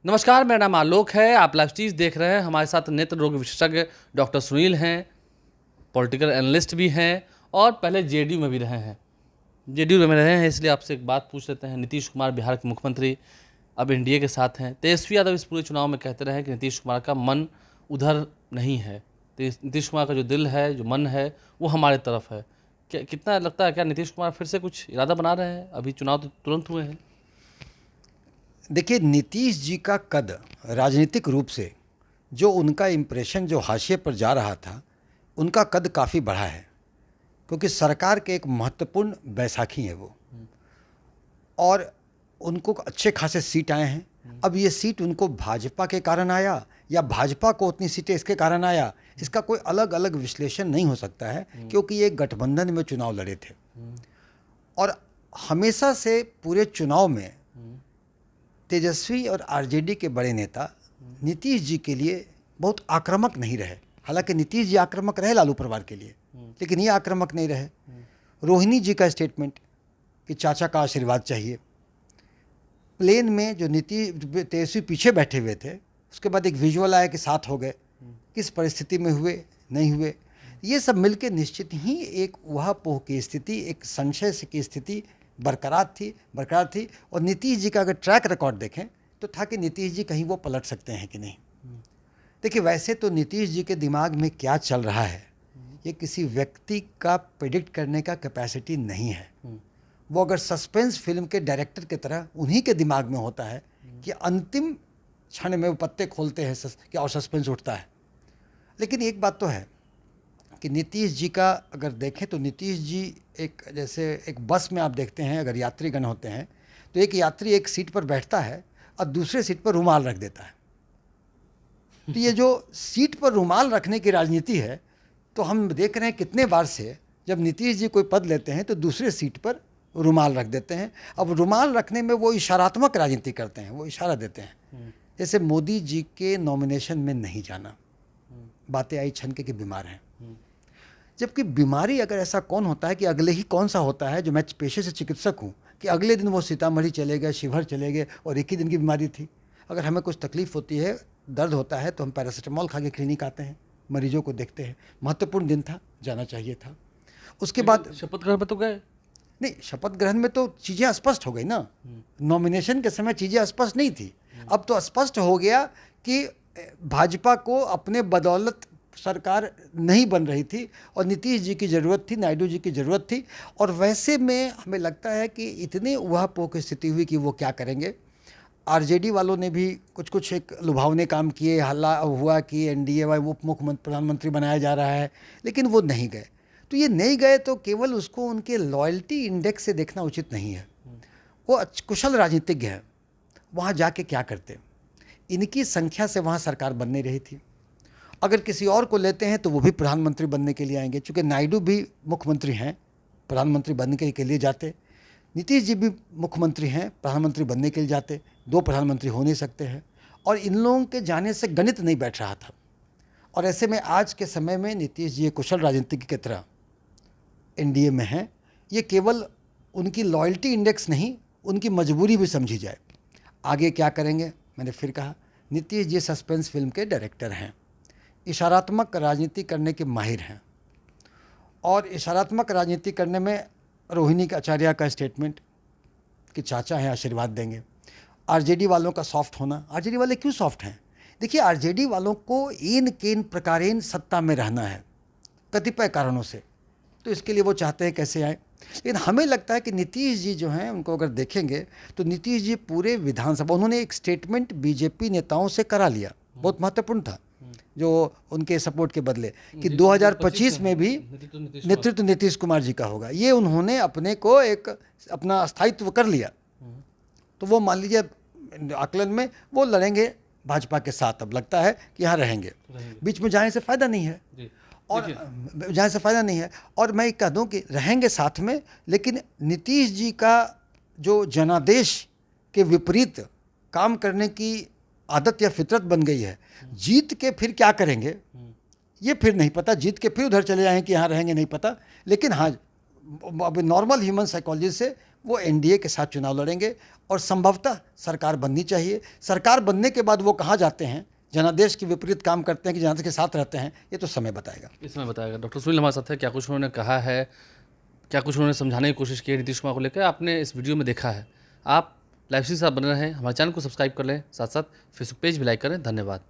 नमस्कार, मेरा नाम आलोक है। आप लाइव स्टीज देख रहे हैं। हमारे साथ नेत्र रोग विशेषज्ञ डॉक्टर सुनील हैं, पॉलिटिकल एनालिस्ट भी हैं और पहले जेडीयू में भी रहे हैं। जेडीयू में रहे हैं, इसलिए आपसे एक बात पूछ लेते हैं। नीतीश कुमार बिहार के मुख्यमंत्री अब एनडीए के साथ हैं। तेजस्वी यादव इस पूरे चुनाव में कहते रहे कि नीतीश कुमार का मन उधर नहीं है। नीतीश कुमार का जो दिल है, जो मन है, वो हमारे तरफ है। क्या कितना लगता है, क्या नीतीश कुमार फिर से कुछ इरादा बना रहे हैं? अभी चुनाव तो तुरंत हुए हैं। देखिए, नीतीश जी का कद राजनीतिक रूप से जो उनका इम्प्रेशन जो हाशिए पर जा रहा था, उनका कद काफ़ी बढ़ा है, क्योंकि सरकार के एक महत्वपूर्ण बैसाखी है वो, और उनको अच्छे खासे सीट आए हैं। अब ये सीट उनको भाजपा के कारण आया या भाजपा को उतनी सीटें इसके कारण आया, इसका कोई अलग अलग विश्लेषण नहीं हो सकता है, क्योंकि ये गठबंधन में चुनाव लड़े थे। और हमेशा से पूरे चुनाव में तेजस्वी और आरजेडी के बड़े नेता नीतीश जी के लिए बहुत आक्रामक नहीं रहे। हालांकि नीतीश जी आक्रामक रहे लालू परिवार के लिए, लेकिन ये आक्रामक नहीं रहे। रोहिणी जी का स्टेटमेंट कि चाचा का आशीर्वाद चाहिए, प्लेन में जो तेजस्वी पीछे बैठे हुए थे, उसके बाद एक विजुअल आया कि साथ हो गए, किस परिस्थिति में हुए, नहीं हुए, ये सब मिलकर निश्चित ही एक उहापोह की स्थिति, एक संशय की स्थिति बरकरार थी। और नीतीश जी का अगर ट्रैक रिकॉर्ड देखें तो था कि नीतीश जी कहीं वो पलट सकते हैं कि नहीं। देखिए, वैसे तो नीतीश जी के दिमाग में क्या चल रहा है, ये किसी व्यक्ति का प्रेडिक्ट करने का कैपेसिटी नहीं है। वो अगर सस्पेंस फिल्म के डायरेक्टर की तरह उन्हीं के दिमाग में होता है कि अंतिम क्षण में वो पत्ते खोलते हैं और सस्पेंस उठता है। लेकिन एक बात तो है कि नीतीश जी का अगर देखें तो नीतीश जी जैसे एक बस में आप देखते हैं, अगर यात्रीगण होते हैं तो एक यात्री एक सीट पर बैठता है और दूसरे सीट पर रुमाल रख देता है। तो ये जो सीट पर रुमाल रखने की राजनीति है, तो हम देख रहे हैं कितने बार से जब नीतीश जी कोई पद लेते हैं तो दूसरे सीट पर रुमाल रख देते हैं। अब रुमाल रखने में वो इशारात्मक राजनीति करते हैं, वो इशारा देते हैं। जैसे मोदी जी के नॉमिनेशन में नहीं जाना, बातें आई छनके के बीमार हैं, जबकि बीमारी अगर ऐसा कौन होता है कि अगले ही कौन सा होता है, जो मैं पेशे से चिकित्सक हूँ, कि अगले दिन वो सीतामढ़ी चले गए, शिवहर चले गए और एक ही दिन की बीमारी थी। अगर हमें कुछ तकलीफ होती है, दर्द होता है, तो हम पैरासीटामॉल खा के क्लिनिक आते हैं, मरीजों को देखते हैं। महत्वपूर्ण दिन था, जाना चाहिए था। उसके बाद शपथ ग्रहण में तो गए नहीं, शपथ ग्रहण में तो चीज़ें स्पष्ट हो गई ना। नॉमिनेशन के समय चीज़ें स्पष्ट नहीं थी, अब तो स्पष्ट हो गया कि भाजपा को अपने बदौलत सरकार नहीं बन रही थी और नीतीश जी की ज़रूरत थी, नायडू जी की ज़रूरत थी। और वैसे में हमें लगता है कि इतने उहापोह की स्थिति हुई कि वो क्या करेंगे। आरजेडी वालों ने भी कुछ एक लुभावने काम किए, हल्ला हुआ कि एनडीए वाई उप मुख्यमंत्री प्रधानमंत्री बनाया जा रहा है, लेकिन वो नहीं गए। तो ये नहीं गए तो केवल उसको उनके लॉयल्टी इंडेक्स से देखना उचित नहीं है। वो कुशल राजनीतिज्ञ हैं, वहाँ जाके क्या करते। इनकी संख्या से वहाँ सरकार बन नहीं रही थी। अगर किसी और को लेते हैं तो वो भी प्रधानमंत्री बनने के लिए आएंगे, चूँकि नायडू भी मुख्यमंत्री हैं, प्रधानमंत्री बनने के लिए जाते। नीतीश जी भी मुख्यमंत्री हैं, प्रधानमंत्री बनने के लिए जाते। दो प्रधानमंत्री हो नहीं सकते हैं, और इन लोगों के जाने से गणित नहीं बैठ रहा था। और ऐसे में आज के समय में नीतीश जी एक कुशल राजनीतिज्ञ की तरह एनडीए में हैं। ये केवल उनकी लॉयल्टी इंडेक्स नहीं, उनकी मजबूरी भी समझी जाए। आगे क्या करेंगे, मैंने फिर कहा, नीतीश जी सस्पेंस फिल्म के डायरेक्टर हैं, इशारात्मक राजनीति करने के माहिर हैं। और इशारात्मक राजनीति करने में रोहिणी आचार्य का स्टेटमेंट कि चाचा हैं, आशीर्वाद देंगे। आरजेडी वालों का सॉफ्ट होना, आरजेडी वाले क्यों सॉफ्ट हैं? देखिए, आरजेडी वालों को इन केन प्रकारेण सत्ता में रहना है कतिपय कारणों से, तो इसके लिए वो चाहते हैं कैसे आए। लेकिन हमें लगता है कि नीतीश जी जो हैं, उनको अगर देखेंगे तो नीतीश जी पूरे विधानसभा, उन्होंने एक स्टेटमेंट बीजेपी नेताओं से करा लिया, बहुत महत्वपूर्ण था, जो उनके सपोर्ट के बदले कि 2025 में भी नेतृत्व नीतीश कुमार जी का होगा। ये उन्होंने अपने को एक अपना स्थायित्व कर लिया। तो वो मान लीजिए आकलन में वो लड़ेंगे भाजपा के साथ। अब लगता है कि यहाँ रहेंगे, बीच में जाने से फ़ायदा नहीं है, और जाने से फ़ायदा नहीं है। और मैं कह दूं कि रहेंगे साथ में, लेकिन नीतीश जी का जो जनादेश के विपरीत काम करने की आदत या फितरत बन गई है, जीत के फिर क्या करेंगे ये फिर नहीं पता। जीत के फिर उधर चले जाएं कि यहाँ रहेंगे, नहीं पता। लेकिन हाँ, अब नॉर्मल ह्यूमन साइकोलॉजी से वो एनडीए के साथ चुनाव लड़ेंगे और संभवतः सरकार बननी चाहिए। सरकार बनने के बाद वो कहाँ जाते हैं, जनादेश के विपरीत काम करते हैं कि जनादेश के साथ रहते हैं, ये तो समय बताएगा। इसमें बताएगा। डॉक्टर सुनील हमारे साथ है। क्या कुछ उन्होंने कहा है, क्या कुछ उन्होंने समझाने की कोशिश की है नीतीश कुमार को लेकर, आपने इस वीडियो में देखा है। आप लाइव के साथ बने रहें, हमारे चैनल को सब्सक्राइब कर लें, साथ साथ फेसबुक पेज भी लाइक करें। धन्यवाद।